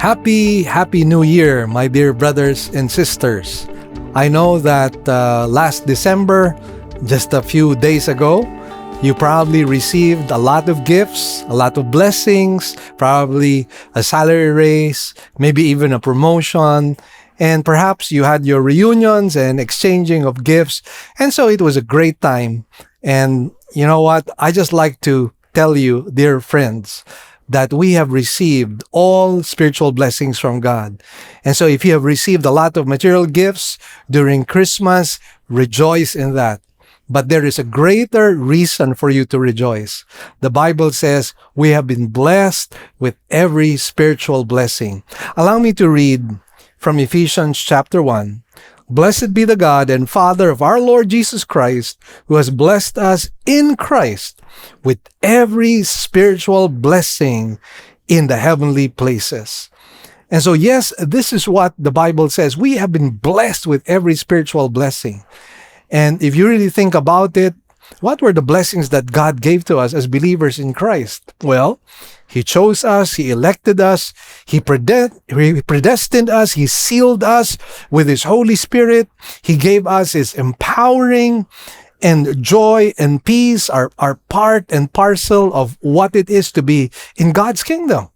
Happy New Year, my dear brothers and sisters. I know that last December, just a few days ago, you probably received a lot of gifts, a lot of blessings, probably a salary raise, maybe even a promotion, and perhaps you had your reunions and exchanging of gifts. And so it was a great time. And you know what? I just like to tell you, dear friends, that we have received all spiritual blessings from God. And so if you have received a lot of material gifts during Christmas, rejoice in that. But there is a greater reason for you to rejoice. The Bible says we have been blessed with every spiritual blessing. Allow me to read from Ephesians chapter 1. Blessed be the God and Father of our Lord Jesus Christ, who has blessed us in Christ with every spiritual blessing in the heavenly places. And so, yes, this is what the Bible says. We have been blessed with every spiritual blessing. And if you really think about it, what were the blessings that God gave to us as believers in Christ? Well, He chose us, He elected us, He predestined us, He sealed us with His Holy Spirit. He gave us His empowering and joy and peace are part and parcel of what it is to be in God's kingdom.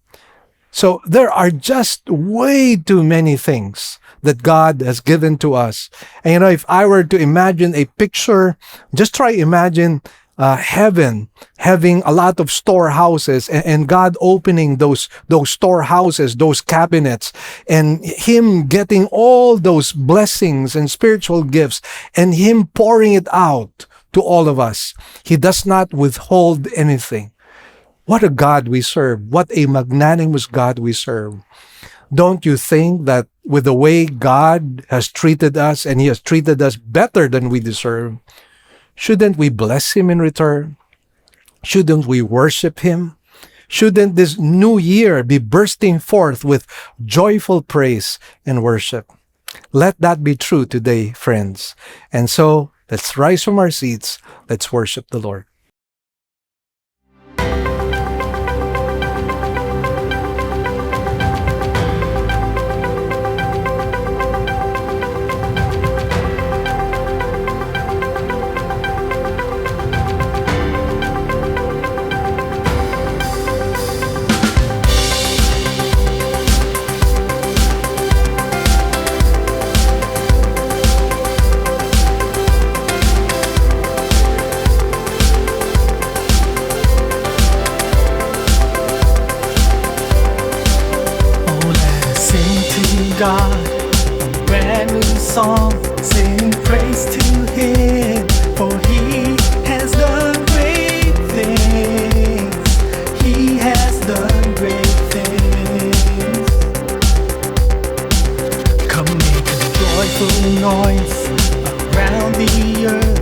So there are just way too many things that God has given to us. And you know, if I were to imagine a picture, just try imagine heaven having a lot of storehouses and God opening those storehouses, those cabinets, and Him getting all those blessings and spiritual gifts and Him pouring it out to all of us. He does not withhold anything. What a God we serve. What a magnanimous God we serve. Don't you think that with the way God has treated us, and He has treated us better than we deserve, shouldn't we bless Him in return? Shouldn't we worship Him? Shouldn't this new year be bursting forth with joyful praise and worship? Let that be true today, friends. And so, let's rise from our seats. Let's worship the Lord. God, a brand new song, sing praise to Him, for He has done great things. He has done great things. Come make a joyful noise around the earth.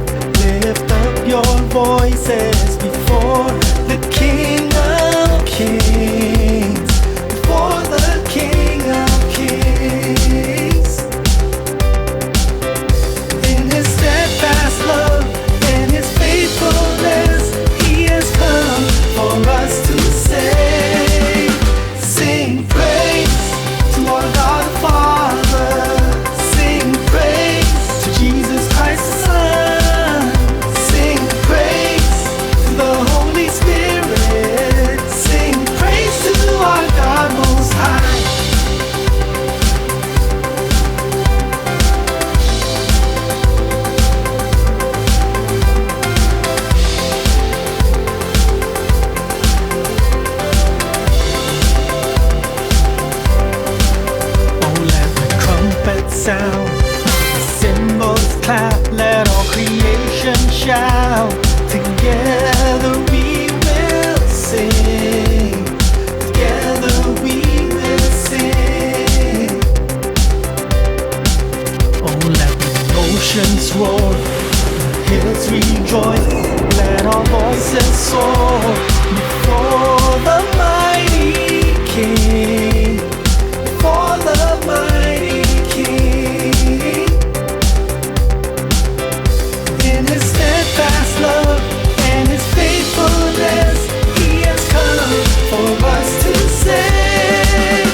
Lift up your voices before the King of Kings, before the King of Kings. In His steadfast love and His faithfulness, He has come for us to save. Sing praise to our God the Father. Sing praise to Jesus Christ the Son. Sing praise to the Holy Spirit. Sing praise to our God Most High. Sound, the cymbals clap, let all creation shout. Together we will sing. Together we will sing. Oh, let the oceans roar, the hills rejoice. Let our voices soar before the mighty King. Before the mighty King. In His steadfast love and His faithfulness, He has come for us to save.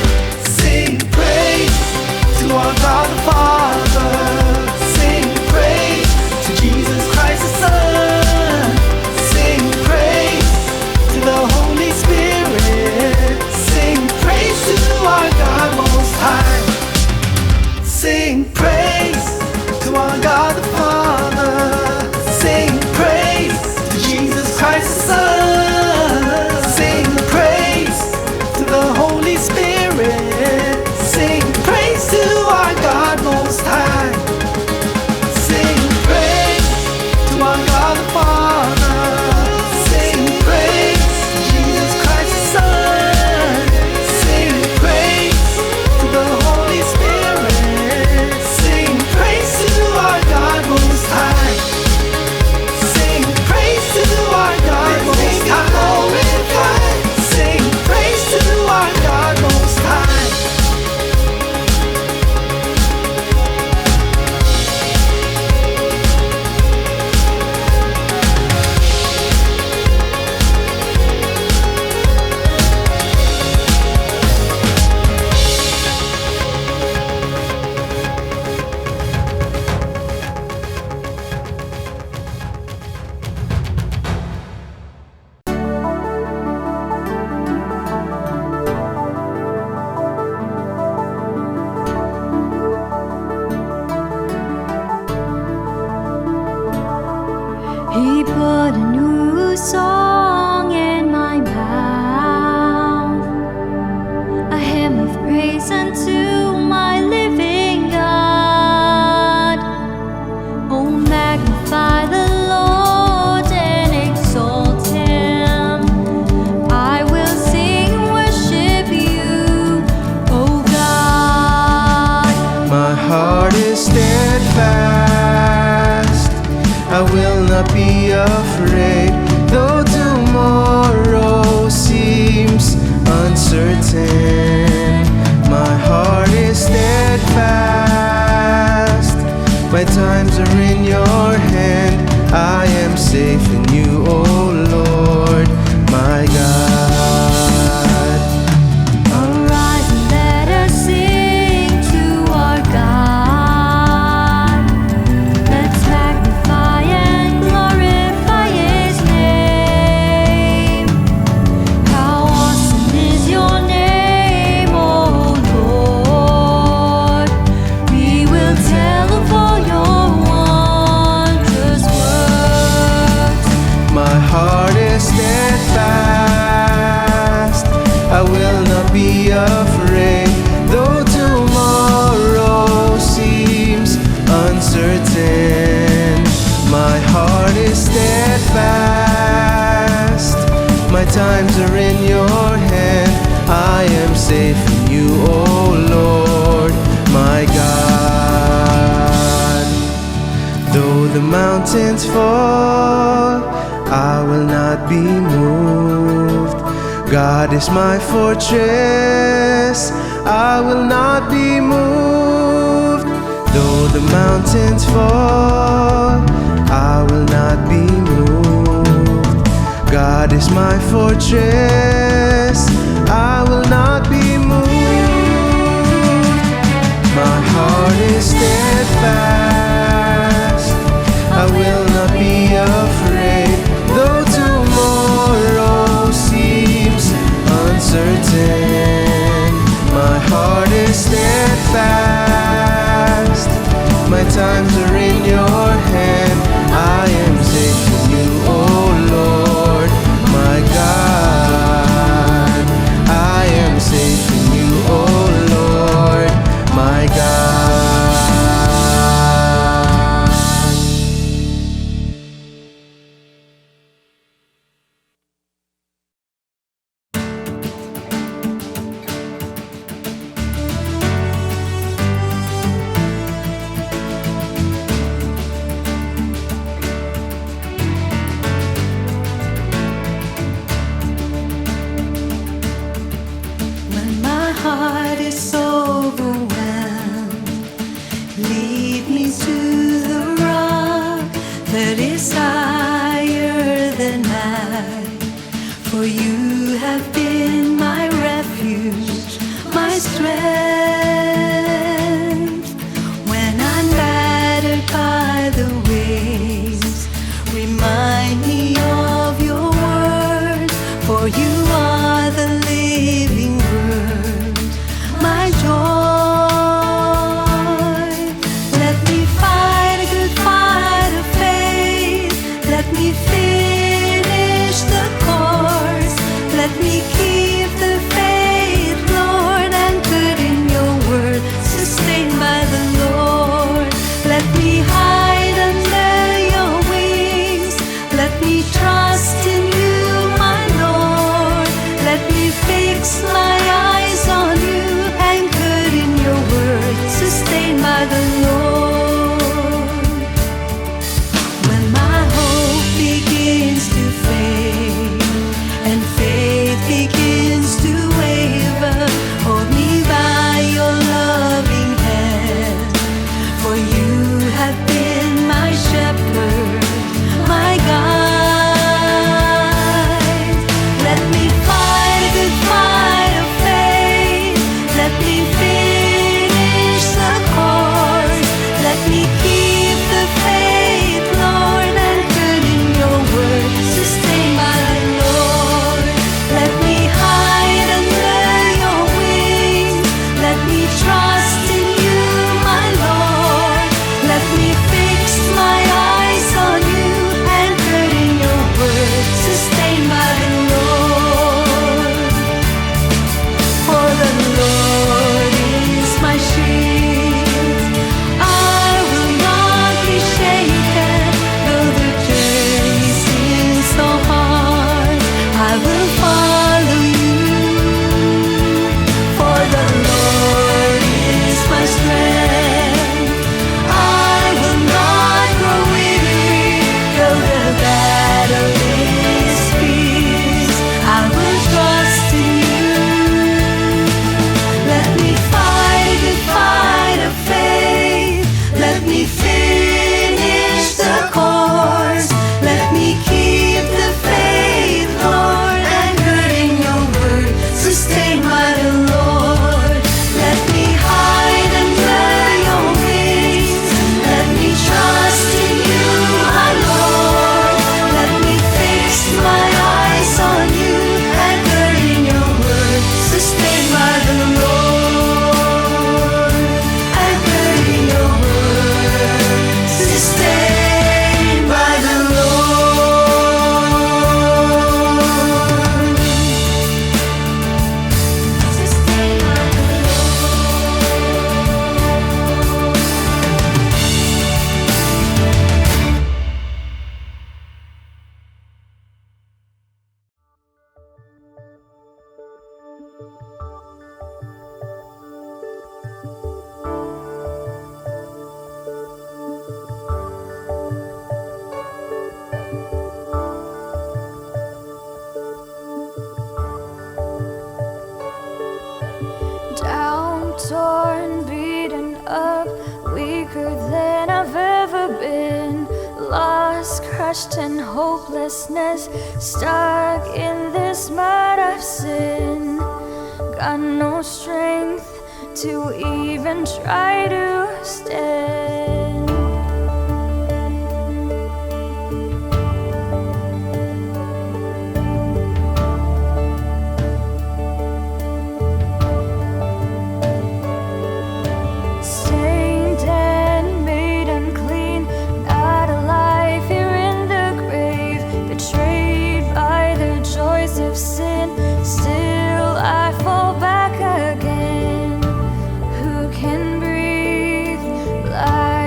He put a new song in my mouth, a hymn of praise unto my living God. Oh, magnify the Lord and exalt Him. I will sing and worship you, oh God. My heart is steadfast, I will not be afraid, though tomorrow seems uncertain. My heart is steadfast, my times are in your hand. I am safe in you, O Lord, my God. Arise and let us sing to our God. Let's magnify and glorify His name. How awesome is your name, O Lord. We will tell of all your wondrous works. My heart is steadfast, I will not be afraid, though tomorrow seems uncertain. My heart is steadfast, my times are in your hand. I am safe in you, O Lord, my God. Though the mountains fall, I will not be moved. God is my fortress, I will not be moved. Though the mountains fall, I will not be moved. God is my fortress, I will not be moved. My heart is steadfast, I will not be afraid, though tomorrow seems uncertain. My heart is steadfast, my times are in your hand. I am safe in you, O Lord, my God. I am safe in you, O Lord, my God. When my heart is overwhelmed, lead me to the rock that is higher than I. For you have been my refuge, my strength. When I'm battered by the waves, remind me of your word, for you are the living word, my joy. Let me fight a good fight of faith. Let me finish the course. Let me keep the faith, Lord, anchored in your word, sustained by the Lord. Let me hide under your wings. Let me trust in you, my Lord. Let me fix my eyes on you, anchored in your word, sustained by the Lord. When my hope begins to fade and faith begins to waver, hold me by your loving hand, for you have been my shepherd, my God. crushed in hopelessness, stuck in this mud of sin. Got no strength to even try to stand. Stained and made unclean, not alive here in the grave, betrayed by the joys of sin, still I fall back again. Who can breathe life?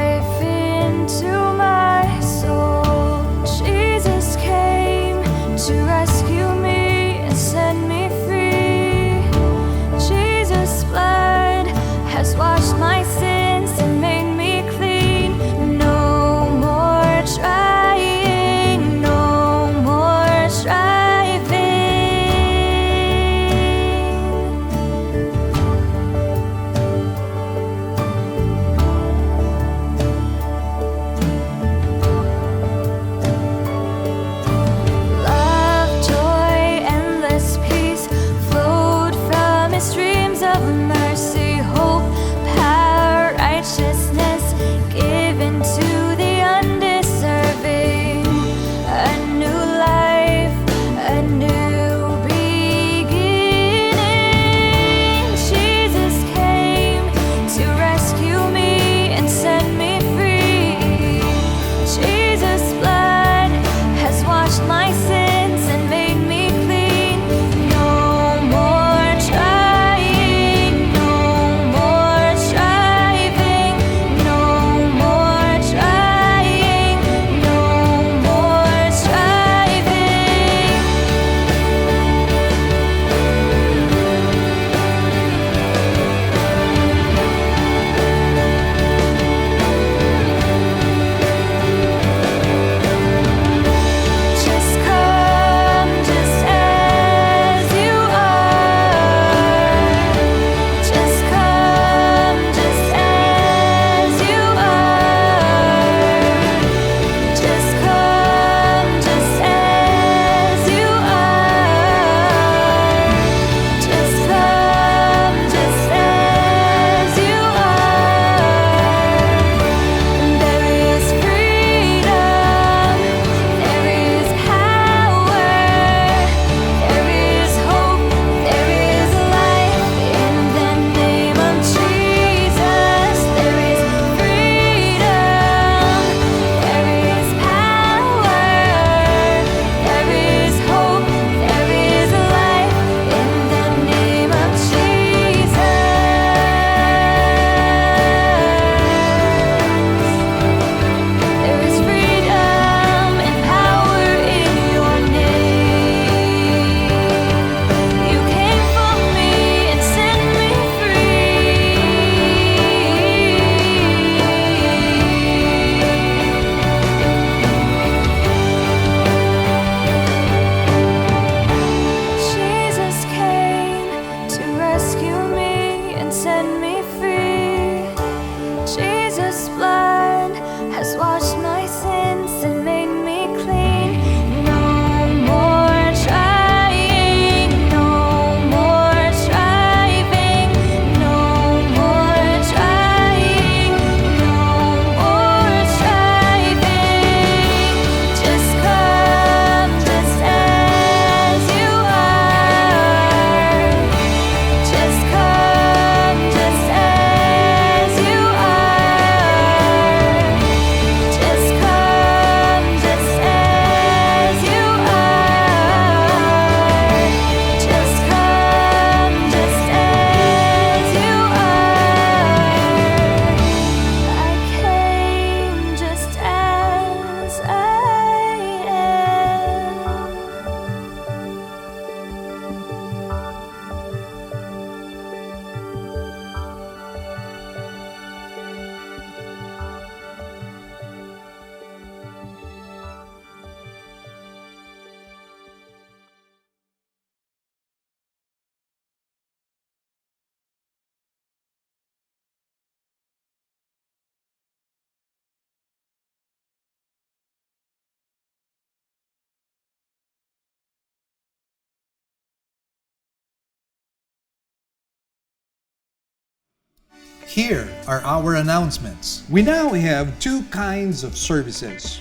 Here are our announcements. We now have two kinds of services.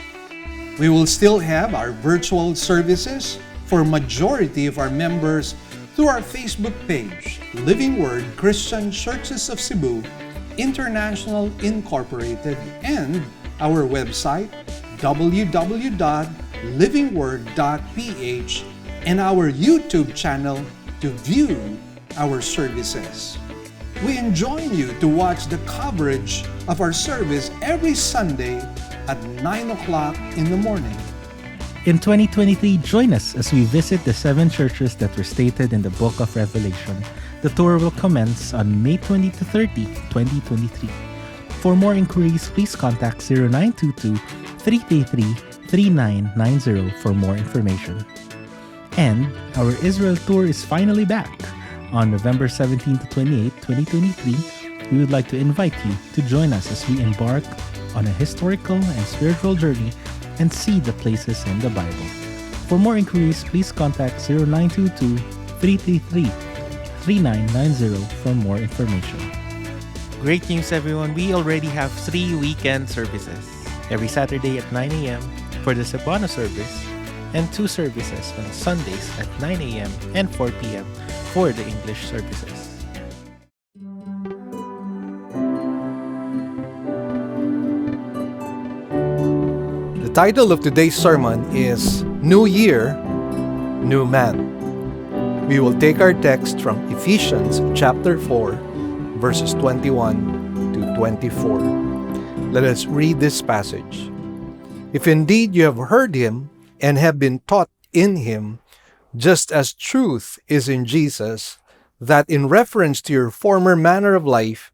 We will still have our virtual services for majority of our members through our Facebook page, Living Word Christian Churches of Cebu, International Incorporated, and our website, www.livingword.ph, and our YouTube channel to view our services. We enjoin you to watch the coverage of our service every Sunday at 9 o'clock in the morning. In 2023, join us as we visit the 7 churches that were stated in the book of Revelation. The tour will commence on May 20 to 30, 2023. For more inquiries, please contact 0922-333-3990 for more information. And our Israel tour is finally back. On November 17 to 28, 2023, we would like to invite you to join us as we embark on a historical and spiritual journey and see the places in the Bible. For more inquiries, please contact 0922-333-3990 for more information. Great news, everyone. We already have 3 weekend services. Every Saturday at 9 a.m. for the Cebuano service and 2 services on Sundays at 9 a.m. and 4 p.m. for the English services. The title of today's sermon is New Year, New Man. We will take our text from Ephesians chapter 4, verses 21 to 24. Let us read this passage. If indeed you have heard him and have been taught in him, just as truth is in Jesus, that in reference to your former manner of life,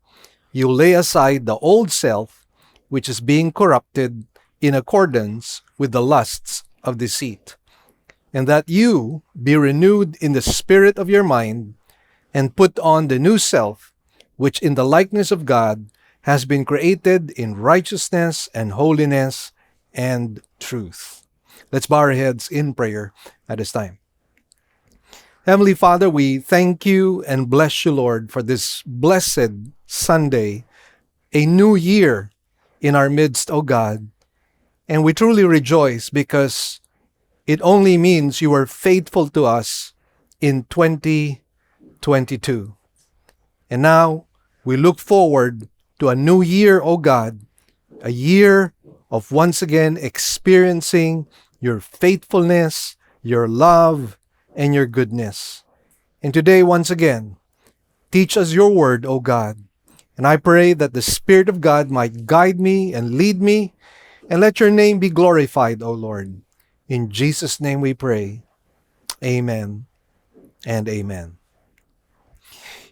you lay aside the old self, which is being corrupted in accordance with the lusts of deceit, and that you be renewed in the spirit of your mind, and put on the new self, which in the likeness of God has been created in righteousness and holiness and truth. Let's bow our heads in prayer at this time. Heavenly Father, we thank you and bless you, Lord, for this blessed Sunday, a new year in our midst, O God. And we truly rejoice because it only means you are faithful to us in 2022. And now we look forward to a new year, O God, a year of once again experiencing your faithfulness, your love, and your goodness. And today, once again, teach us your word, O God. And I pray that the Spirit of God might guide me and lead me, and let your name be glorified, O Lord. In Jesus' name we pray. Amen and amen.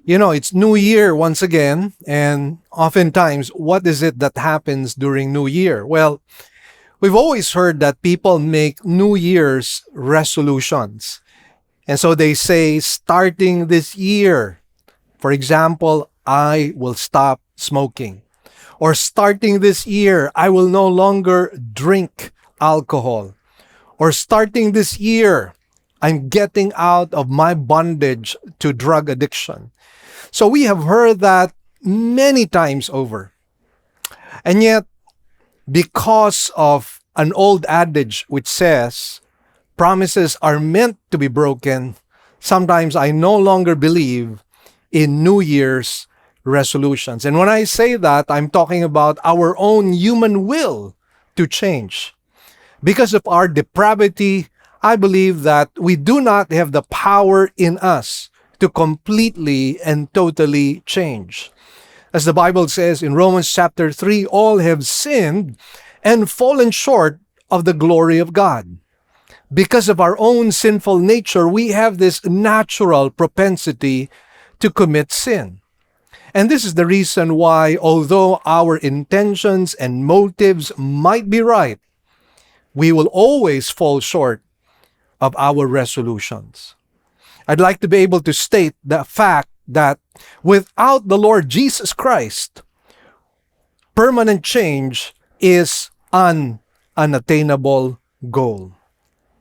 You know, it's New Year once again, and oftentimes, what is it that happens during New Year? Well, we've always heard that people make New Year's resolutions. And so they say, starting this year, for example, I will stop smoking. Or starting this year, I will no longer drink alcohol. Or starting this year, I'm getting out of my bondage to drug addiction. So we have heard that many times over. And yet, because of an old adage which says, promises are meant to be broken, sometimes I no longer believe in New Year's resolutions. And when I say that, I'm talking about our own human will to change. Because of our depravity, I believe that we do not have the power in us to completely and totally change. As the Bible says in Romans chapter 3, all have sinned and fallen short of the glory of God. Because of our own sinful nature, we have this natural propensity to commit sin. And this is the reason why, although our intentions and motives might be right, we will always fall short of our resolutions. I'd like to be able to state the fact that without the Lord Jesus Christ, permanent change is an unattainable goal.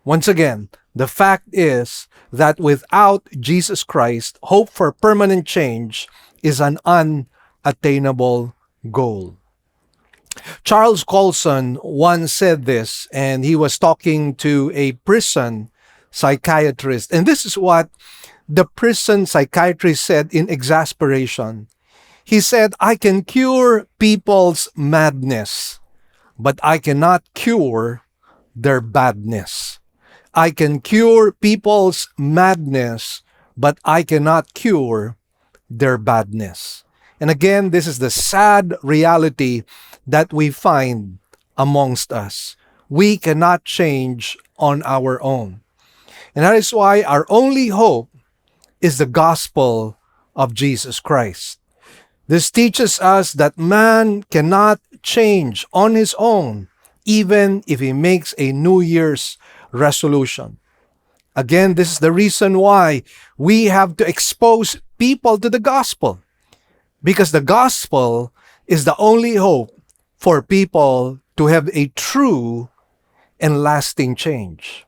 Once again, the fact is that without Jesus Christ, hope for permanent change is an unattainable goal. Charles Colson once said this, and he was talking to a prison psychiatrist. And this is what the prison psychiatrist said in exasperation. He said, "I can cure people's madness, but I cannot cure their badness. I can cure people's madness, but I cannot cure their badness." And again, this is the sad reality that we find amongst us. We cannot change on our own. And that is why our only hope is the gospel of Jesus Christ. This teaches us that man cannot change on his own, even if he makes a New Year's resolution. Again, this is the reason why we have to expose people to the gospel, because the gospel is the only hope for people to have a true and lasting change.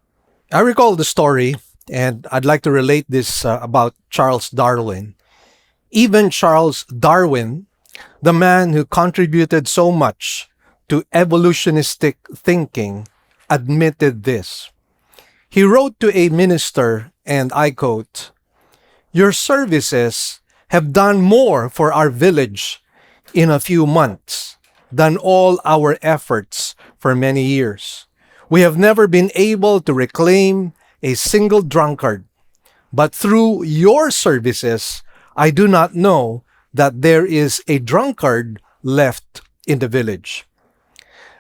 I recall the story, and I'd like to relate this about Charles Darwin. Even Charles Darwin, the man who contributed so much to evolutionistic thinking, admitted this. He wrote to a minister, and I quote, "Your services have done more for our village in a few months than all our efforts for many years. We have never been able to reclaim a single drunkard, but through your services, I do not know that there is a drunkard left in the village."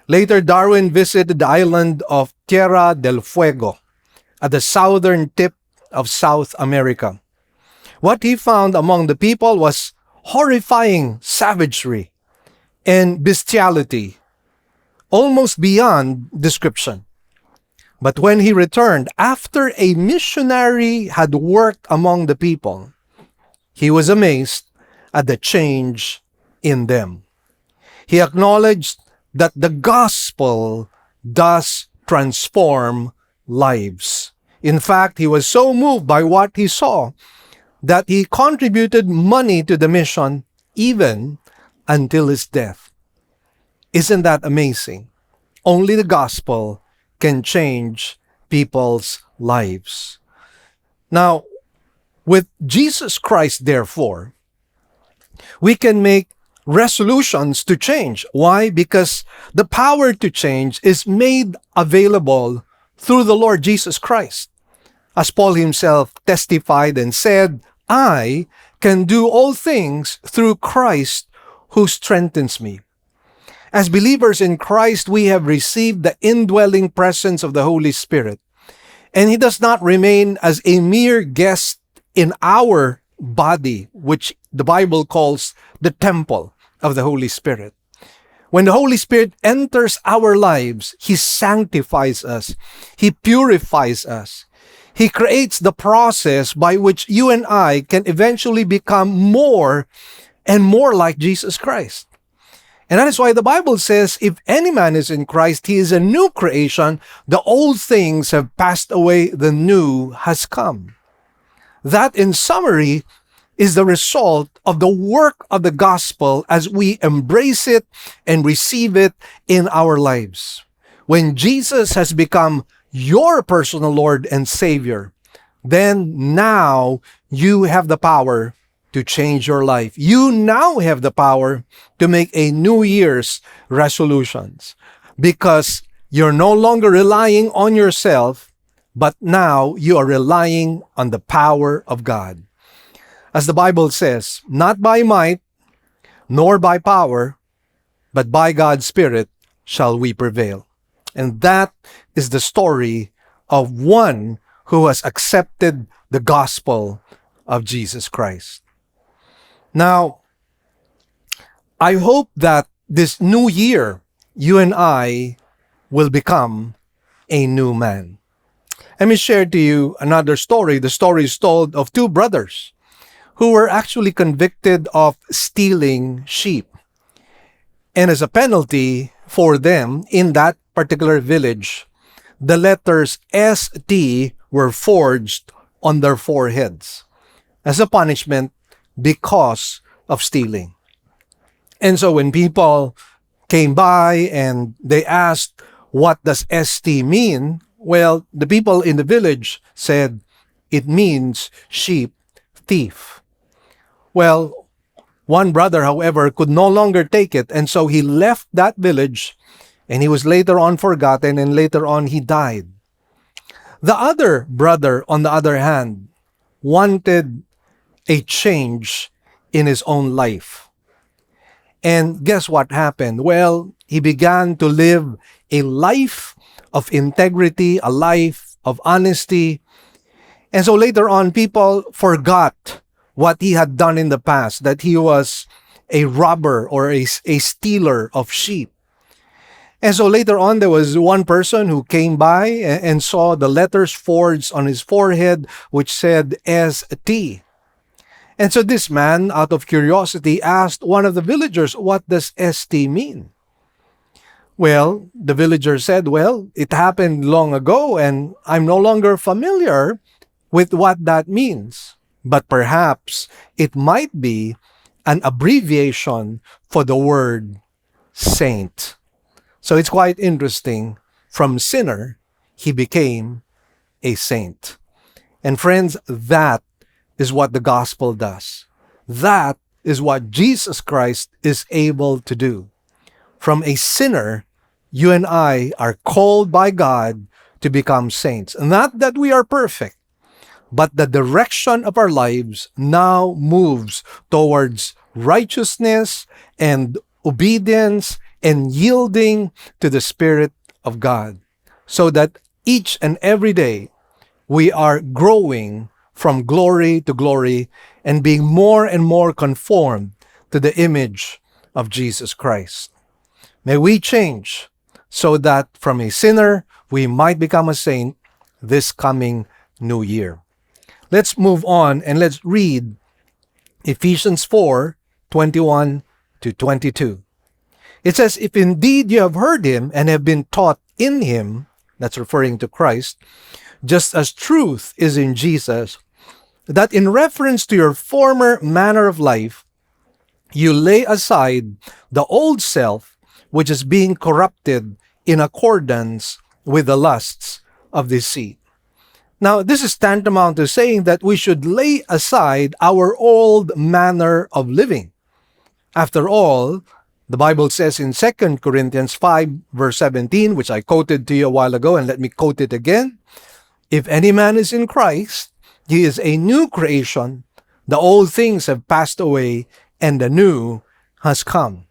Later, Darwin visited the island of Tierra del Fuego at the southern tip of South America. What he found among the people was horrifying savagery and bestiality, almost beyond description. But when he returned, after a missionary had worked among the people, he was amazed at the change in them. He acknowledged that the gospel does transform lives. In fact, he was so moved by what he saw that he contributed money to the mission even until his death. Isn't that amazing? Only the gospel can change people's lives. Now, with Jesus Christ, therefore, we can make resolutions to change. Why? Because the power to change is made available through the Lord Jesus Christ. As Paul himself testified and said, "I can do all things through Christ who strengthens me." As believers in Christ, we have received the indwelling presence of the Holy Spirit. And He does not remain as a mere guest in our body, which the Bible calls the temple of the Holy Spirit. When the Holy Spirit enters our lives, He sanctifies us. He purifies us. He creates the process by which you and I can eventually become more and more like Jesus Christ. And that is why the Bible says, if any man is in Christ, he is a new creation. The old things have passed away, the new has come. That, in summary, is the result of the work of the gospel as we embrace it and receive it in our lives. When Jesus has become your personal Lord and Savior, then now you have the power to change your life. You now have the power to make a New Year's resolutions, because you're no longer relying on yourself, but now you are relying on the power of God. As the Bible says, not by might, nor by power, but by God's Spirit shall we prevail. And that is the story of one who has accepted the gospel of Jesus Christ. Now, I hope that this new year, you and I will become a new man. Let me share to you another story. The story is told of two brothers who were actually convicted of stealing sheep. And as a penalty for them in that particular village, the letters ST were forged on their foreheads as a punishment because of stealing. And so when people came by and they asked, what does ST mean? Well, the people in the village said, it means sheep thief. Well, one brother, however, could no longer take it, and so he left that village, and he was later on forgotten, and later on he died. The other brother, on the other hand, wanted a change in his own life. And guess what happened? Well, he began to live a life of integrity, a life of honesty. And so later on, people forgot what he had done in the past, that he was a robber or a stealer of sheep. And so later on, there was one person who came by and saw the letters forged on his forehead, which said ST. And so this man, out of curiosity, asked one of the villagers, what does ST mean? Well, the villager said, well, it happened long ago, and I'm no longer familiar with what that means. But perhaps it might be an abbreviation for the word saint. So it's quite interesting. From sinner, he became a saint. And friends, that is what the gospel does. That is what Jesus Christ is able to do. From a sinner, you and I are called by God to become saints. Not that we are perfect, but the direction of our lives now moves towards righteousness and obedience and yielding to the Spirit of God, so that each and every day we are growing from glory to glory and being more and more conformed to the image of Jesus Christ. May we change so that from a sinner we might become a saint this coming new year. Let's move on and let's read Ephesians 4:21 to 22. It says, if indeed you have heard him and have been taught in him, that's referring to Christ, just as truth is in Jesus, that in reference to your former manner of life, you lay aside the old self, which is being corrupted in accordance with the lusts of deceit. Now, this is tantamount to saying that we should lay aside our old manner of living. After all, the Bible says in 2 Corinthians 5, verse 17, which I quoted to you a while ago, and let me quote it again. If any man is in Christ, he is a new creation. The old things have passed away, and the new has come.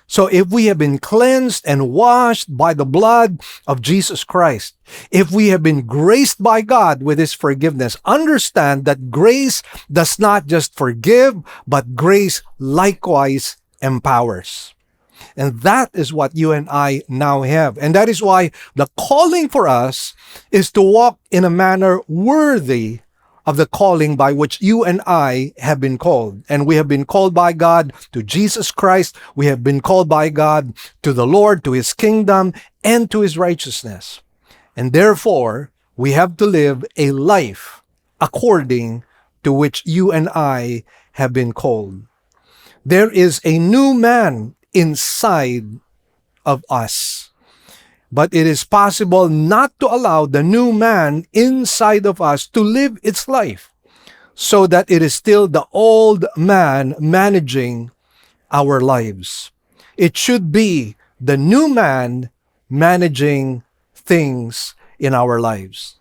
So if we have been cleansed and washed by the blood of Jesus Christ, if we have been graced by God with his forgiveness, understand that grace does not just forgive, but grace likewise empowers. And that is what you and I now have. And that is why the calling for us is to walk in a manner worthy of the calling by which you and I have been called. And we have been called by God to Jesus Christ. We have been called by God to the Lord, to his kingdom, and to his righteousness. And therefore, we have to live a life according to which you and I have been called. There is a new man inside of us. But it is possible not to allow the new man inside of us to live its life, so that it is still the old man managing our lives. It should be the new man managing things in our lives.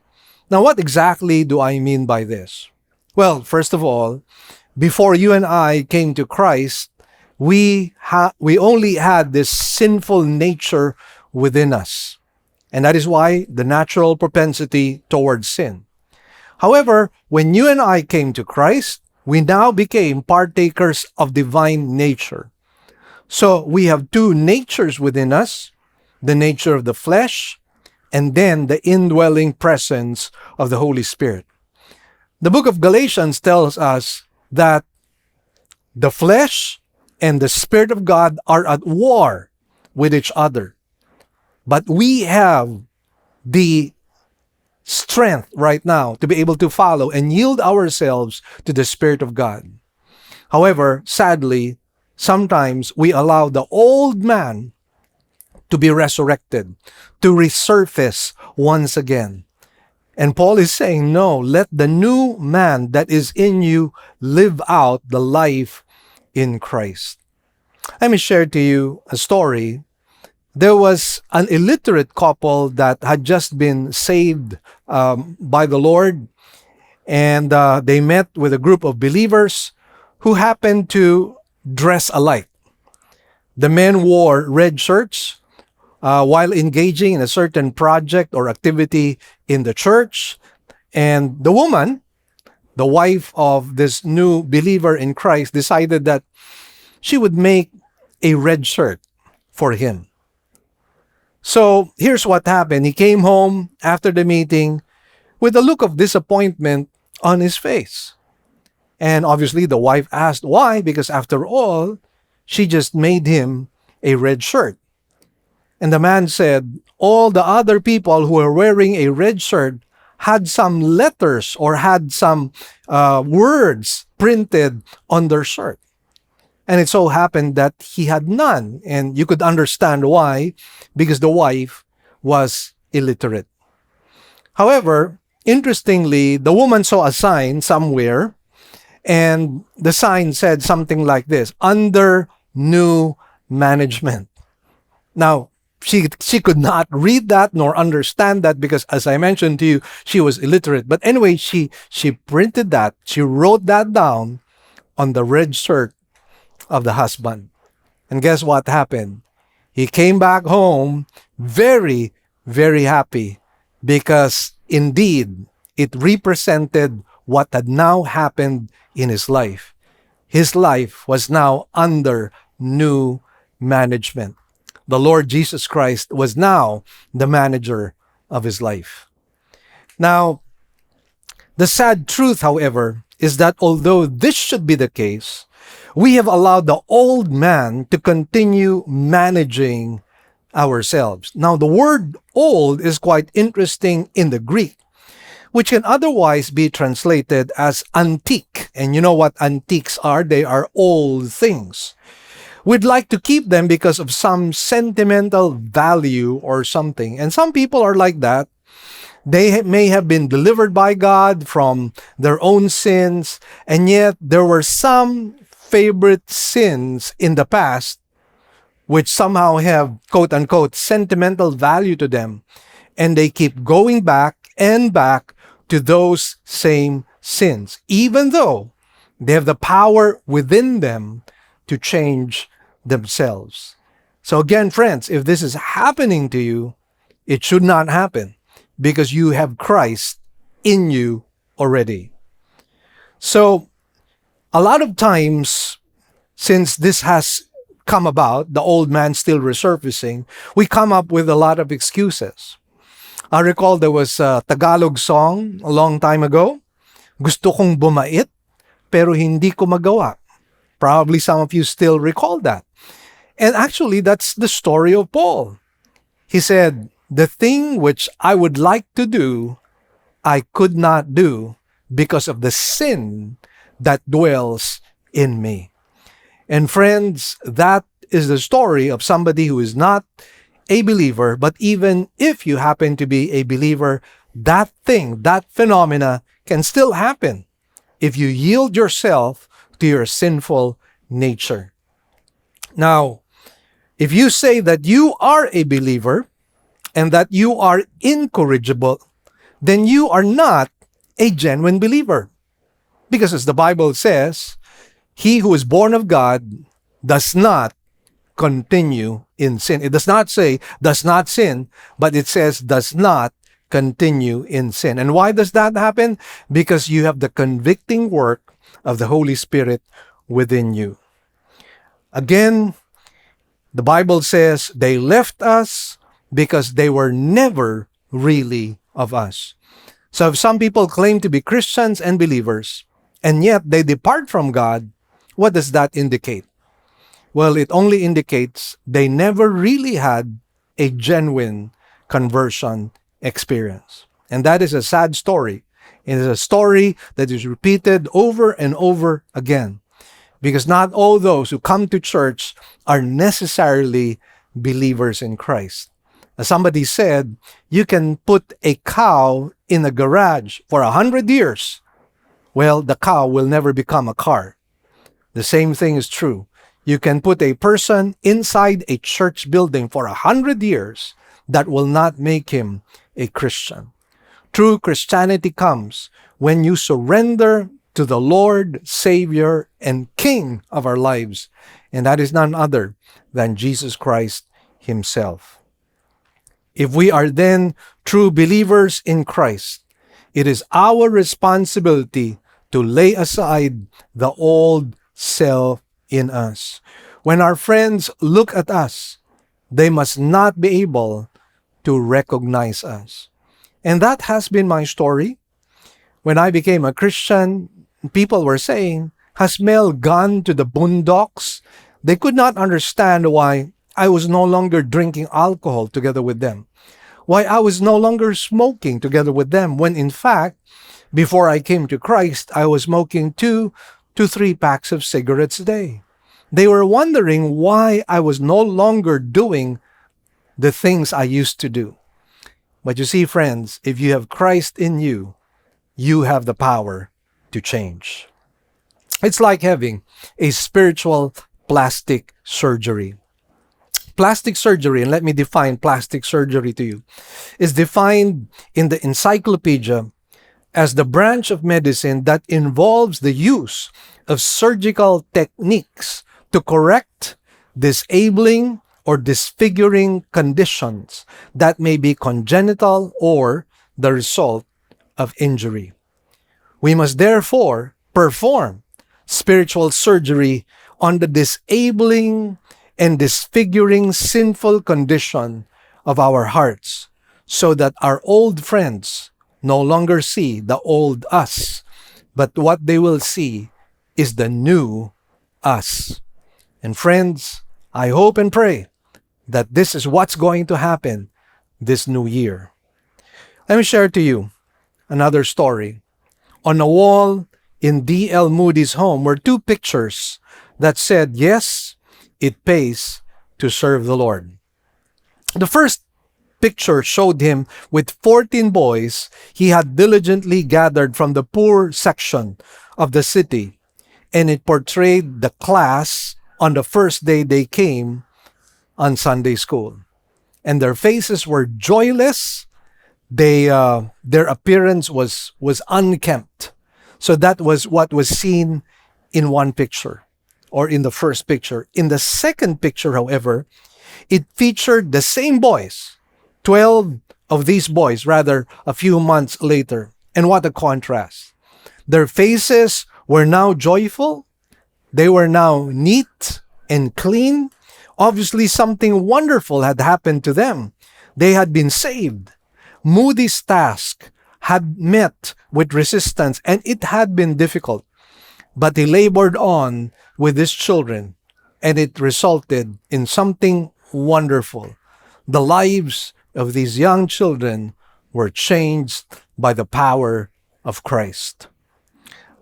Now, what exactly do I mean by this? Well, first of all, before you and I came to Christ, we only had this sinful nature within us. And that is why the natural propensity towards sin. However, when you and I came to Christ, we now became partakers of divine nature. So we have two natures within us, the nature of the flesh, and then the indwelling presence of the Holy Spirit. The book of Galatians tells us that the flesh and the Spirit of God are at war with each other. But we have the strength right now to be able to follow and yield ourselves to the Spirit of God. However, sadly, sometimes we allow the old man to be resurrected, to resurface once again. And Paul is saying, no, let the new man that is in you live out the life in Christ. Let me share to you a story. There was an illiterate couple that had just been saved by the Lord, and they met with a group of believers who happened to dress alike. The men wore red shirts while engaging in a certain project or activity in the church, and the woman, the wife of this new believer in Christ, decided that she would make a red shirt for him. So here's what happened. He came home after the meeting with a look of disappointment on his face. And obviously the wife asked why, because after all, she just made him a red shirt. And the man said, all the other people who were wearing a red shirt had some letters or had some words printed on their shirt. And it so happened that he had none. And you could understand why, because the wife was illiterate. However, interestingly, the woman saw a sign somewhere, and the sign said something like this: under new management. Now, she could not read that nor understand that because, as I mentioned to you, she was illiterate. But anyway, she printed that. She wrote that down on the red shirt of the husband. And guess what happened? He came back home very, very happy because indeed it represented what had now happened in his life. His life was now under new management. The Lord Jesus Christ was now the manager of his life. Now, the sad truth, however, is that although this should be the case, we have allowed the old man to continue managing ourselves. Now, the word old is quite interesting in the Greek, which can otherwise be translated as antique. And you know what antiques are? They are old things. We'd like to keep them because of some sentimental value or something. And some people are like that. They may have been delivered by God from their own sins, and yet there were some favorite sins in the past which somehow have quote-unquote sentimental value to them, and they keep going back and back to those same sins, even though they have the power within them to change themselves. So again, friends, if this is happening to you, it should not happen because you have Christ in you already. So a lot of times, since this has come about, the old man still resurfacing, we come up with a lot of excuses. I recall there was a Tagalog song a long time ago, gusto kong bumait, pero hindi ko magawa. Probably some of you still recall that. And actually, that's the story of Paul. He said, the thing which I would like to do, I could not do because of the sin that dwells in me. And friends, that is the story of somebody who is not a believer, but even if you happen to be a believer, that thing, that phenomena can still happen if you yield yourself to your sinful nature. Now, if you say that you are a believer and that you are incorrigible, then you are not a genuine believer. Because as the Bible says, he who is born of God does not continue in sin. It does not say does not sin, but it says does not continue in sin. And why does that happen? Because you have the convicting work of the Holy Spirit within you. Again, the Bible says they left us because they were never really of us. So if some people claim to be Christians and believers, and yet they depart from God, what does that indicate? Well, it only indicates they never really had a genuine conversion experience. And that is a sad story. It is a story that is repeated over and over again. because not all those who come to church are necessarily believers in Christ. As somebody said, you can put a cow in a garage for 100 years. Well, the cow will never become a car. The same thing is true. You can put a person inside a church building for 100 years. That will not make him a Christian. True Christianity comes when you surrender to the Lord, Savior, and King of our lives. And that is none other than Jesus Christ Himself. If we are then true believers in Christ, it is our responsibility to lay aside the old self in us. When our friends look at us, they must not be able to recognize us. And that has been my story. When I became a Christian, people were saying, "Has Mel gone to the boondocks?" They could not understand why I was no longer drinking alcohol together with them, why I was no longer smoking together with them, when in fact, before I came to Christ, I was smoking 2 to 3 packs of cigarettes a day. They were wondering why I was no longer doing the things I used to do. But you see, friends, if you have Christ in you, you have the power to change. It's like having a spiritual plastic surgery. Plastic surgery, and let me define plastic surgery to you, is defined in the encyclopedia as the branch of medicine that involves the use of surgical techniques to correct disabling or disfiguring conditions that may be congenital or the result of injury. We must therefore perform spiritual surgery on the disabling and disfiguring sinful condition of our hearts, so that our old friends no longer see the old us, but what they will see is the new us. And friends, I hope and pray that this is what's going to happen this new year. Let me share to you another story. On a wall in D.L. Moody's home were 2 pictures that said, "Yes, it pays to serve the Lord." The first picture showed him with 14 boys he had diligently gathered from the poor section of the city, and it portrayed the class on the first day they came on Sunday school. And their faces were joyless. Their appearance was unkempt. So that was what was seen in one picture, or in the first picture. In the second picture, however, it featured the same boys, 12 of these boys, rather, a few months later. And what a contrast. Their faces were now joyful. They were now neat and clean. Obviously, something wonderful had happened to them. They had been saved. Moody's task had met with resistance, and it had been difficult. But he labored on with his children, and it resulted in something wonderful. The lives of these young children were changed by the power of Christ.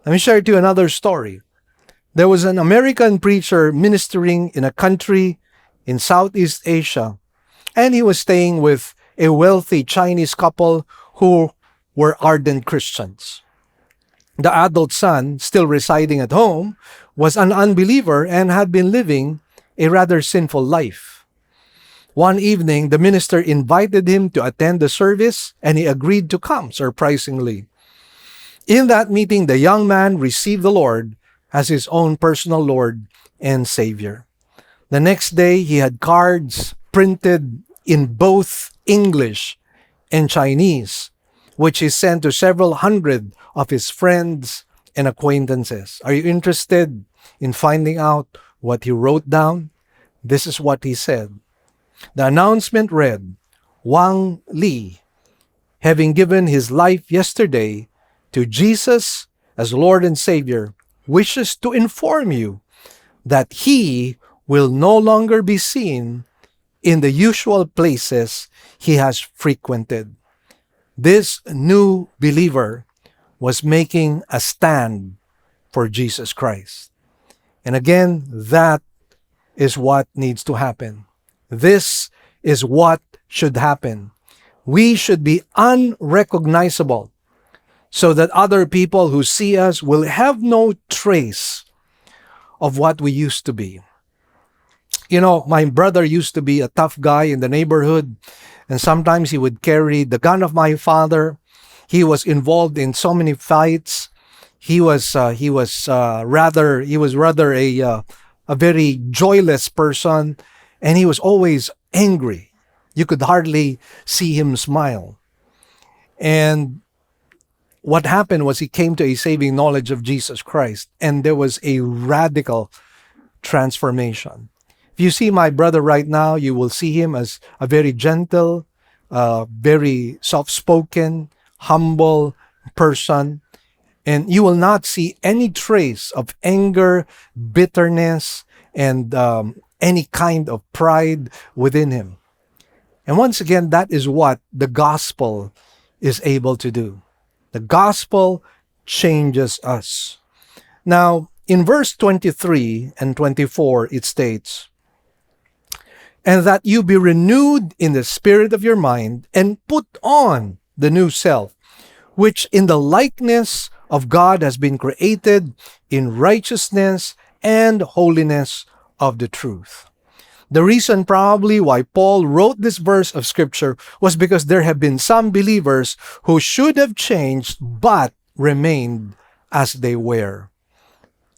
Let me share to you another story. There was an American preacher ministering in a country in Southeast Asia, and he was staying with a wealthy Chinese couple who were ardent Christians. The adult son, still residing at home, was an unbeliever and had been living a rather sinful life. One evening, the minister invited him to attend the service, and he agreed to come, surprisingly. In that meeting, the young man received the Lord as his own personal Lord and Savior. The next day, he had cards printed in both English and Chinese, which he sent to several hundred of his friends and acquaintances. Are you interested in finding out what he wrote down? This is what he said. The announcement read, "Wang Li, having given his life yesterday to Jesus as Lord and Savior, wishes to inform you that he will no longer be seen in the usual places he has frequented." This new believer was making a stand for Jesus Christ. And again, that is what needs to happen. This is what should happen. We should be unrecognizable so that other people who see us will have no trace of what we used to be. You know, my brother used to be a tough guy in the neighborhood, and sometimes he would carry the gun of my father. He was involved in so many fights. He was rather a very joyless person, and he was always angry. You could hardly see him smile. And what happened was he came to a saving knowledge of Jesus Christ, and there was a radical transformation. If you see my brother right now, you will see him as a very gentle, very soft-spoken, humble person. And you will not see any trace of anger, bitterness, and any kind of pride within him. And once again, that is what the gospel is able to do. The gospel changes us. Now, in verse 23 and 24, it states, "And that you be renewed in the spirit of your mind, and put on the new self, which in the likeness of God has been created in righteousness and holiness of the truth." The reason probably why Paul wrote this verse of scripture was because there have been some believers who should have changed but remained as they were.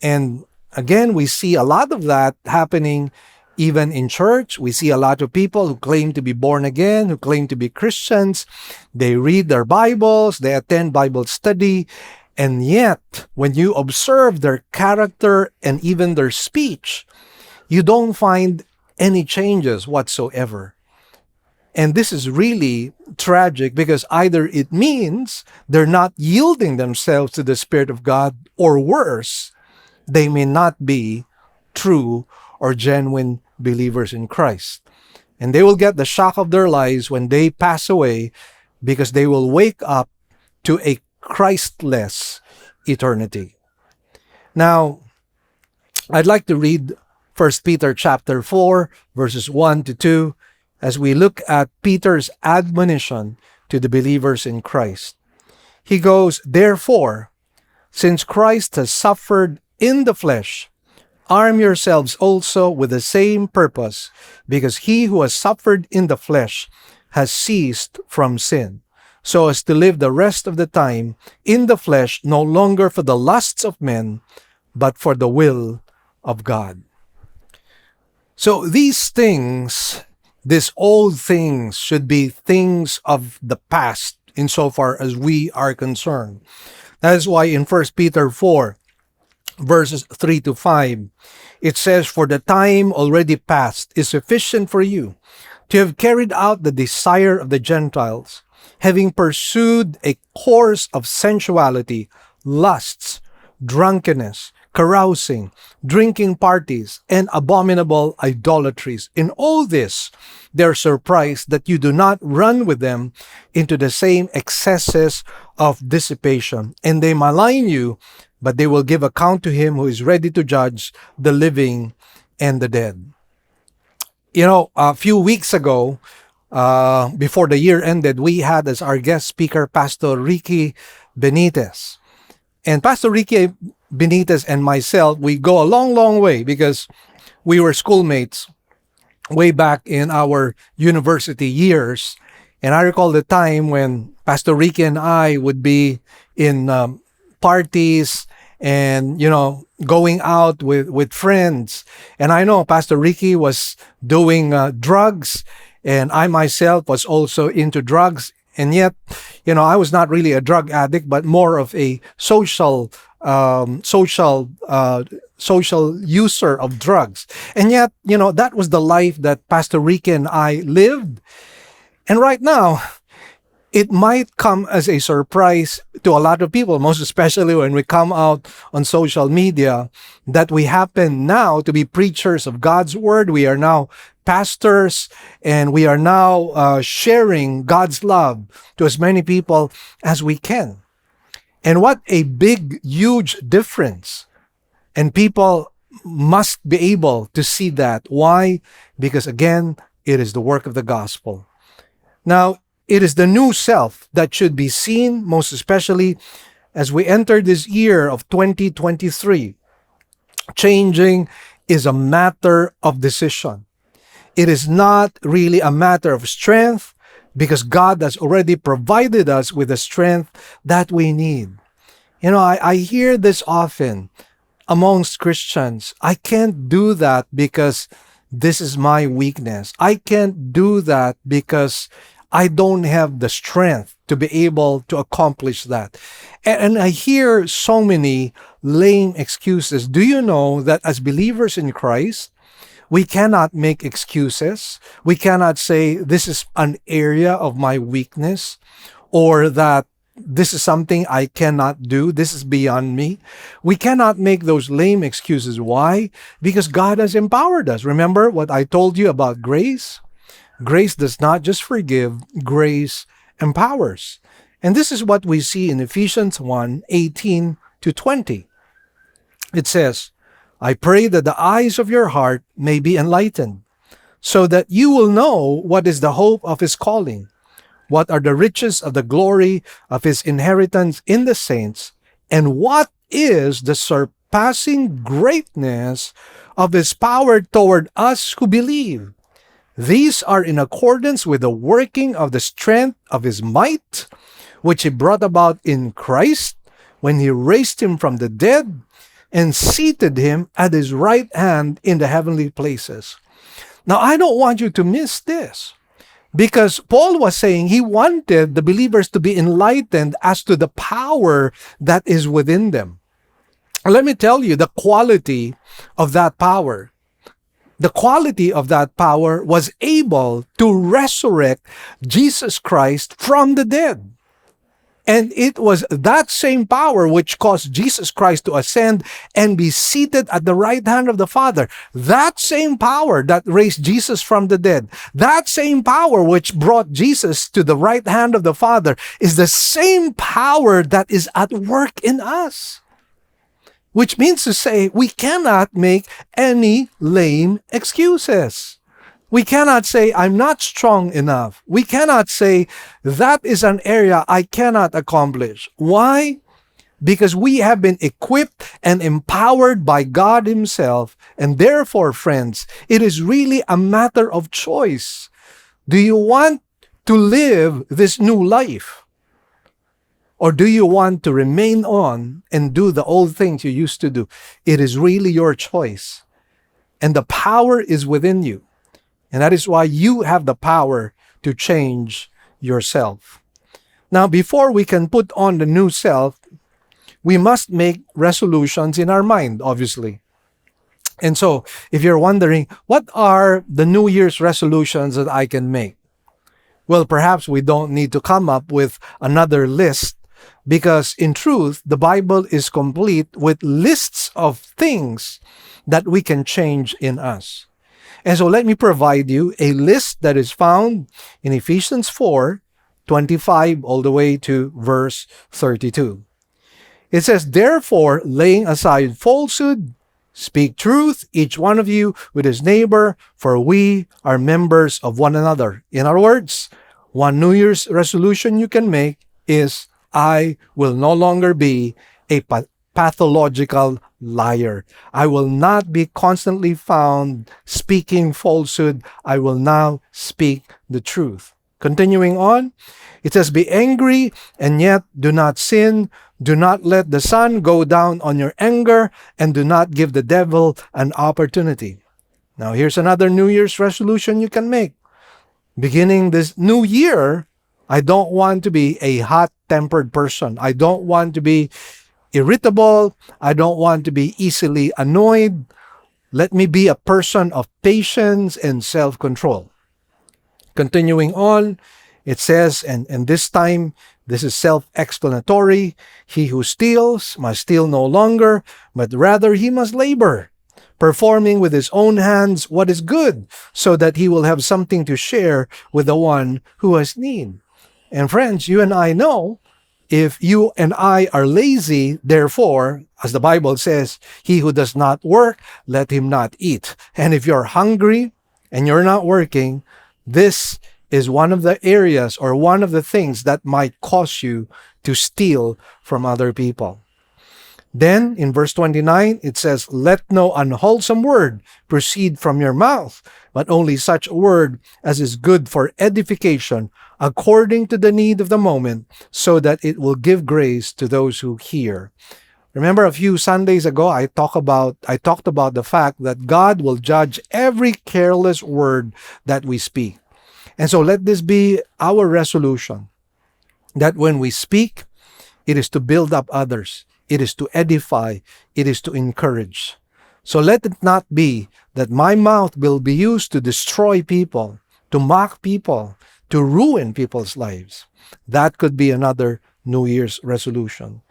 And again, we see a lot of that happening even in church. We see a lot of people who claim to be born again, who claim to be Christians. They read their Bibles, they attend Bible study, and yet when you observe their character and even their speech, you don't find any changes whatsoever. And this is really tragic, because either it means they're not yielding themselves to the Spirit of God, or worse, they may not be true or genuine believers in Christ. And they will get the shock of their lives when they pass away, because they will wake up to a Christless eternity. Now, I'd like to read 1 Peter chapter 4, verses 1 to 2, as we look at Peter's admonition to the believers in Christ. He goes, "Therefore, since Christ has suffered in the flesh, arm yourselves also with the same purpose, because he who has suffered in the flesh has ceased from sin, so as to live the rest of the time in the flesh, no longer for the lusts of men, but for the will of God." So these things, these old things, should be things of the past insofar as we are concerned. That is why in 1 Peter 4, verses 3 to 5, it says, "For the time already past is sufficient for you to have carried out the desire of the Gentiles, having pursued a course of sensuality, lusts, drunkenness, carousing, drinking parties, and abominable idolatries. In all this, they're surprised that you do not run with them into the same excesses of dissipation. And they malign you, but they will give account to him who is ready to judge the living and the dead." You know, a few weeks ago, before the year ended, we had as our guest speaker Pastor Ricky Benitez. And Pastor Ricky Benitez and myself, we go a long, long way, because we were schoolmates way back in our university years. And I recall the time when Pastor Ricky and I would be in parties and, you know, going out with friends. And I know Pastor Ricky was doing drugs, and I myself was also into drugs. And yet, you know, I was not really a drug addict, but more of a social user of drugs. And yet, you know, that was the life that Pastor Ricky and I lived. And right now, it might come as a surprise to a lot of people, most especially when we come out on social media, that we happen now to be preachers of God's word. We are now pastors, and we are now sharing God's love to as many people as we can. And what a big, huge difference. And people must be able to see that. Why? Because again, it is the work of the gospel. Now, it is the new self that should be seen, most especially as we enter this year of 2023. Changing is a matter of decision. It is not really a matter of strength, because God has already provided us with the strength that we need. You know, I hear this often amongst Christians. I can't do that because this is my weakness. I can't do that because I don't have the strength to be able to accomplish that. And I hear so many lame excuses. Do you know that as believers in Christ, we cannot make excuses? We cannot say, this is an area of my weakness, or that this is something I cannot do. This is beyond me. We cannot make those lame excuses. Why? Because God has empowered us. Remember what I told you about grace? Grace does not just forgive, grace empowers. And this is what we see in Ephesians 1:18-20. It says, I pray that the eyes of your heart may be enlightened, so that you will know what is the hope of his calling, what are the riches of the glory of his inheritance in the saints, and what is the surpassing greatness of his power toward us who believe. These are in accordance with the working of the strength of his might, which he brought about in Christ when he raised him from the dead and seated him at his right hand in the heavenly places. Now, I don't want you to miss this, because Paul was saying he wanted the believers to be enlightened as to the power that is within them. Let me tell you the quality of that power. The quality of that power was able to resurrect Jesus Christ from the dead. And it was that same power which caused Jesus Christ to ascend and be seated at the right hand of the Father. That same power that raised Jesus from the dead, that same power which brought Jesus to the right hand of the Father, is the same power that is at work in us. Which means to say, we cannot make any lame excuses. We cannot say, I'm not strong enough. We cannot say, that is an area I cannot accomplish. Why? Because we have been equipped and empowered by God himself. And therefore, friends, it is really a matter of choice. Do you want to live this new life? Or do you want to remain on and do the old things you used to do? It is really your choice. And the power is within you. And that is why you have the power to change yourself. Now, before we can put on the new self, we must make resolutions in our mind, obviously. And so, if you're wondering, what are the New Year's resolutions that I can make? Well, perhaps we don't need to come up with another list, because in truth, the Bible is complete with lists of things that we can change in us. And so let me provide you a list that is found in Ephesians 4:25 all the way to verse 32. It says, therefore, laying aside falsehood, speak truth, each one of you with his neighbor, for we are members of one another. In other words, one New Year's resolution you can make is, I will no longer be a pathological liar. I will not be constantly found speaking falsehood. I will now speak the truth. Continuing on, it says, be angry and yet do not sin. Do not let the sun go down on your anger, and do not give the devil an opportunity. Now here's another New Year's resolution you can make. Beginning this new year, I don't want to be a hot-tempered person. I don't want to be irritable. I don't want to be easily annoyed. Let me be a person of patience and self-control. Continuing on, it says, and this time, this is self-explanatory. He who steals must steal no longer, but rather he must labor, performing with his own hands what is good, so that he will have something to share with the one who has need. And friends, you and I know, if you and I are lazy, therefore, as the Bible says, he who does not work, let him not eat. And if you're hungry and you're not working, this is one of the areas or one of the things that might cause you to steal from other people. Then in verse 29, it says, let no unwholesome word proceed from your mouth, but only such word as is good for edification, according to the need of the moment, so that it will give grace to those who hear. Remember a few Sundays ago, I talked about the fact that God will judge every careless word that we speak. And so let this be our resolution, that when we speak, it is to build up others. It is to edify. It is to encourage. So let it not be that my mouth will be used to destroy people, to mock people, to ruin people's lives. That could be another New Year's resolution.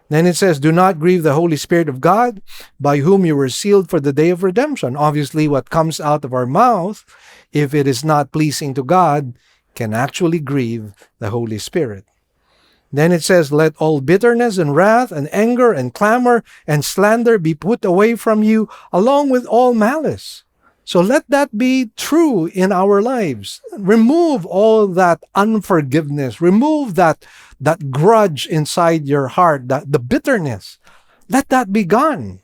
Then it says, do not grieve the Holy Spirit of God, by whom you were sealed for the day of redemption. Obviously, what comes out of our mouth, if it is not pleasing to God, can actually grieve the Holy Spirit. Then it says, let all bitterness and wrath and anger and clamor and slander be put away from you, along with all malice. So let that be true in our lives. Remove all that unforgiveness. Remove that grudge inside your heart, the bitterness. Let that be gone.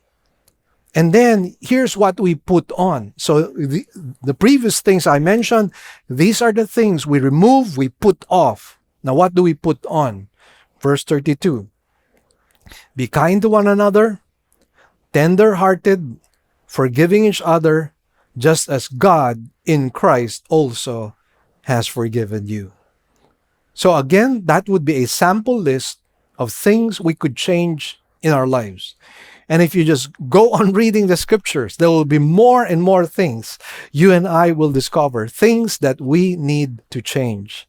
And then here's what we put on. So the previous things I mentioned, these are the things we remove, we put off. Now what do we put on? Verse 32. Be kind to one another, tender-hearted, forgiving each other, just as God in Christ also has forgiven you. So again, that would be a sample list of things we could change in our lives. And if you just go on reading the scriptures, there will be more and more things you and I will discover, things that we need to change.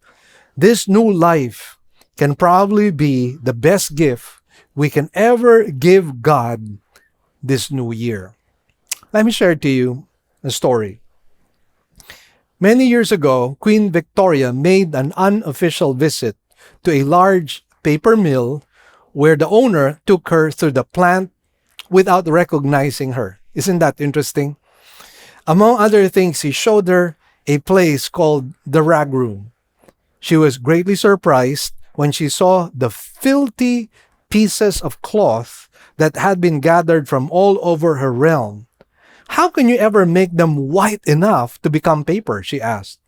This new life can probably be the best gift we can ever give God this new year. Let me share to you a story. Many years ago, Queen Victoria made an unofficial visit to a large paper mill where the owner took her through the plant without recognizing her. Isn't that interesting? Among other things, he showed her a place called the rag room. She was greatly surprised when she saw the filthy pieces of cloth that had been gathered from all over her realm. How can you ever make them white enough to become paper? She asked.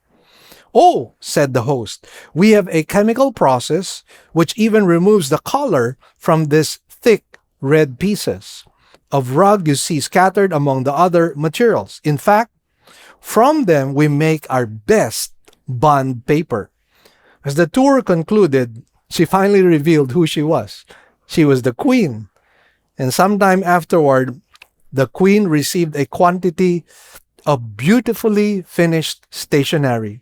Oh, said the host, we have a chemical process which even removes the color from these thick red pieces of rug you see scattered among the other materials. In fact, from them we make our best bond paper. As the tour concluded, she finally revealed who she was. She was the queen. And sometime afterward, the queen received a quantity of beautifully finished stationery.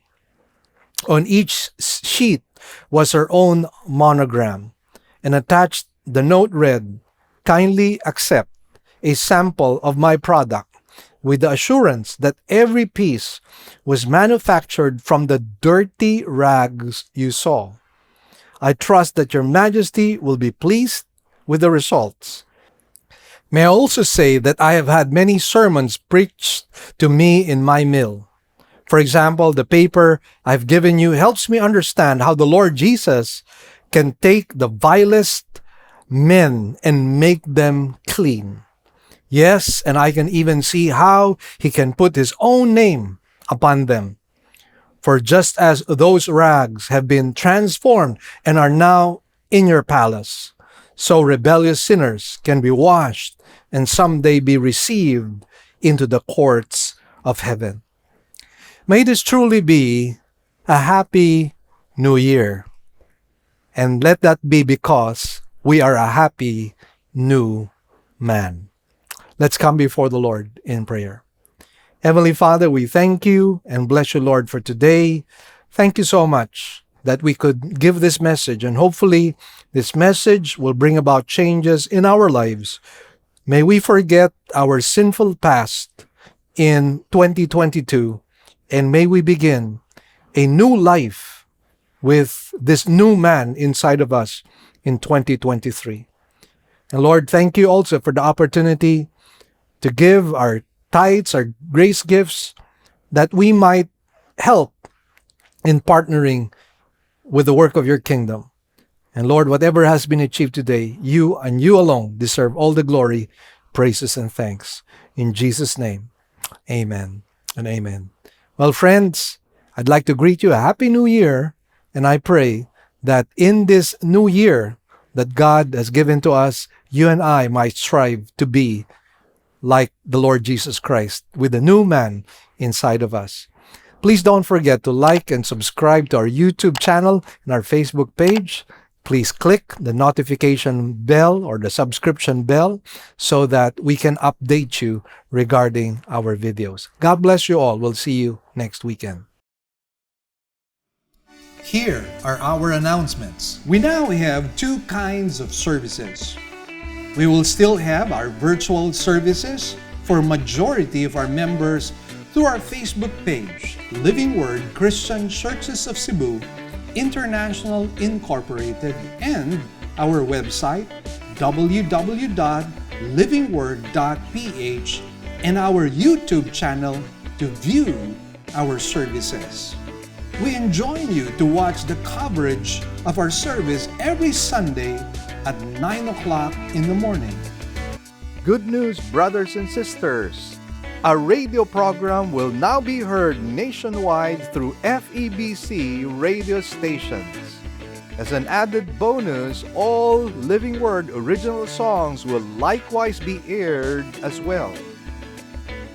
On each sheet was her own monogram, and attached the note read, kindly accept a sample of my product with the assurance that every piece was manufactured from the dirty rags you saw. I trust that your majesty will be pleased with the results. May I also say that I have had many sermons preached to me in my mill. For example, the paper I've given you helps me understand how the Lord Jesus can take the vilest men and make them clean. Yes, and I can even see how he can put his own name upon them. For just as those rags have been transformed and are now in your palace, so rebellious sinners can be washed and someday be received into the courts of heaven. May this truly be a happy new year. And let that be because we are a happy new man. Let's come before the Lord in prayer. Heavenly Father, we thank you and bless you, Lord, for today. Thank you so much that we could give this message, and hopefully this message will bring about changes in our lives. May we forget our sinful past in 2022, and may we begin a new life with this new man inside of us. in 2023. And Lord, thank you also for the opportunity to give our tithes, our grace gifts, that we might help in partnering with the work of your kingdom. And Lord, whatever has been achieved today, you and you alone deserve all the glory, praises, and thanks. In Jesus' name, amen and amen. Well, friends, I'd like to greet you a Happy New Year, and I pray that in this new year that God has given to us, you and I might strive to be like the Lord Jesus Christ, with a new man inside of us. Please don't forget to like and subscribe to our YouTube channel and our Facebook page. Please click the notification bell or the subscription bell so that we can update you regarding our videos. God bless you all. We'll see you next weekend. Here are our announcements. We now have two kinds of services. We will still have our virtual services for majority of our members through our Facebook page, Living Word Christian Churches of Cebu International Incorporated, and our website, www.livingword.ph, and our YouTube channel to view our services. We enjoin you to watch the coverage of our service every Sunday at 9 o'clock in the morning. Good news, brothers and sisters! Our radio program will now be heard nationwide through FEBC radio stations. As an added bonus, all Living Word original songs will likewise be aired as well.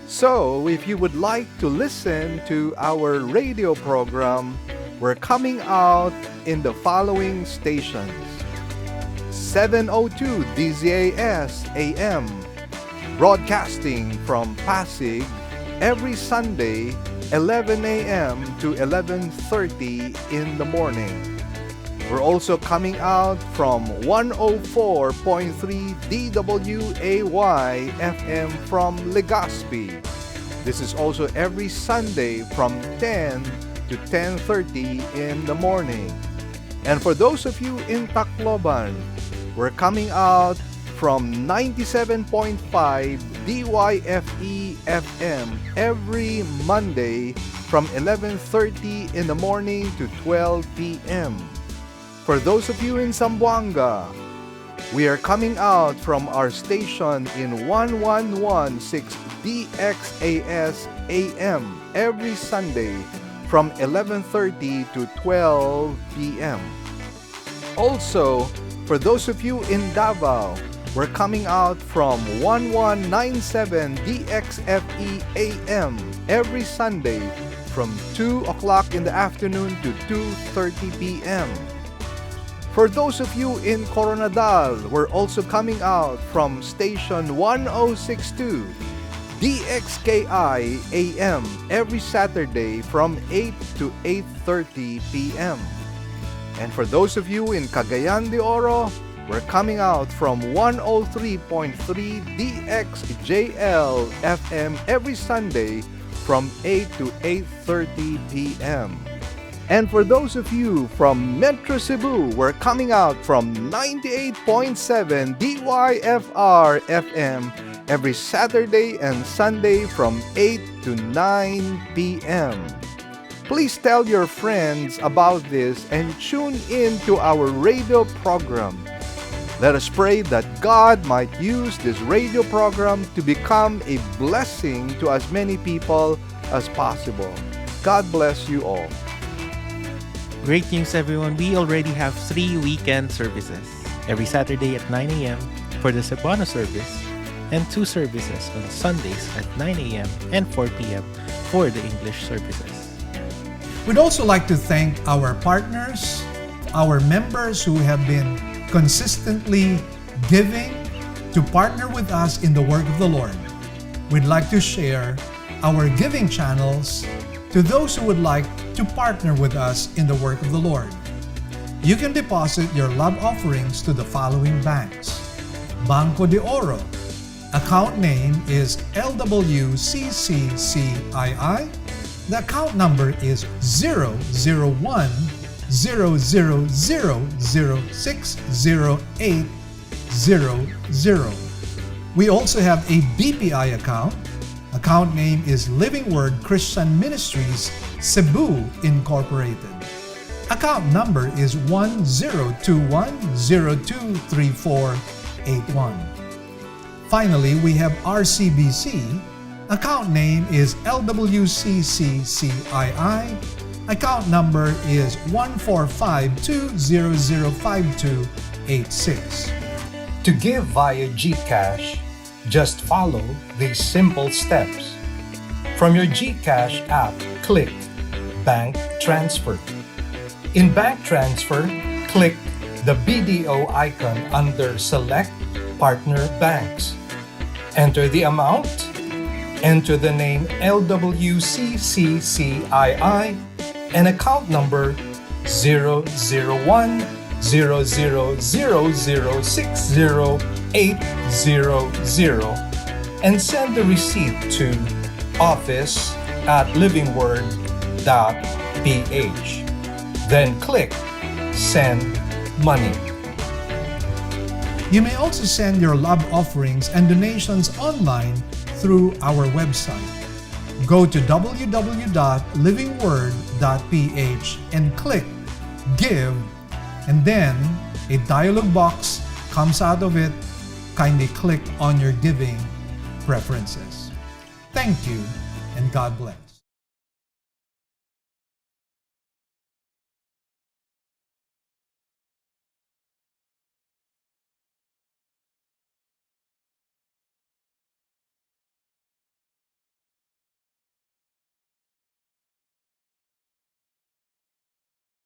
So, if you would like to listen to our radio program, we're coming out in the following stations: 702 DZAS AM, broadcasting from Pasig every Sunday, 11 a.m. to 11:30 in the morning. We're also coming out from 104.3 DWAY FM from Legazpi. This is also every Sunday from 10 to 10:30 in the morning. And for those of you in Tacloban, we're coming out from 97.5 DYFE FM every Monday from 11:30 in the morning to 12 p.m. For those of you in Zamboanga, we are coming out from our station in 1116 DXAS AM every Sunday from 11:30 to 12 p.m. Also, for those of you in Davao, we're coming out from 1197 DXFE AM every Sunday from 2 o'clock in the afternoon to 2:30 p.m. For those of you in Coronadal, we're also coming out from station 1062 DXKI AM every Saturday from 8 to 8:30 p.m. And for those of you in Cagayan de Oro, we're coming out from 103.3 DXJL FM every Sunday from 8 to 8:30 p.m. And for those of you from Metro Cebu, we're coming out from 98.7 DYFR FM every Saturday and Sunday from 8 to 9 p.m. Please tell your friends about this and tune in to our radio program. Let us pray that God might use this radio program to become a blessing to as many people as possible. God bless you all. Great news, everyone. We already have 3 weekend services every Saturday at 9 a.m. for the Cebuano service, and 2 services on Sundays at 9 a.m. and 4 p.m. for the English services. We'd also like to thank our partners, our members who have been consistently giving to partner with us in the work of the Lord. We'd like to share our giving channels to those who would like to partner with us in the work of the Lord. You can deposit your love offerings to the following banks: Banco de Oro. Account name is LWCCCII. The account number is 001 000060800. We also have a BPI account. Account name is Living Word Christian Ministries, Cebu Incorporated. Account number is 1021023481. Finally, we have RCBC. Account name is LWCCCII. Account number is 14520052886. To give via GCash, just follow these simple steps. From your GCash app, click Bank Transfer. In Bank Transfer, click the BDO icon under Select Partner Banks. Enter the amount. Enter the name LWCCCII and account number 00100006080 and send the receipt to office@livingword.ph. Then click Send Money. You may also send your love offerings and donations online through our website. Go to www.livingword.ph and click Give, and then a dialog box comes out of it. Kindly click on your giving preferences. Thank you, and God bless.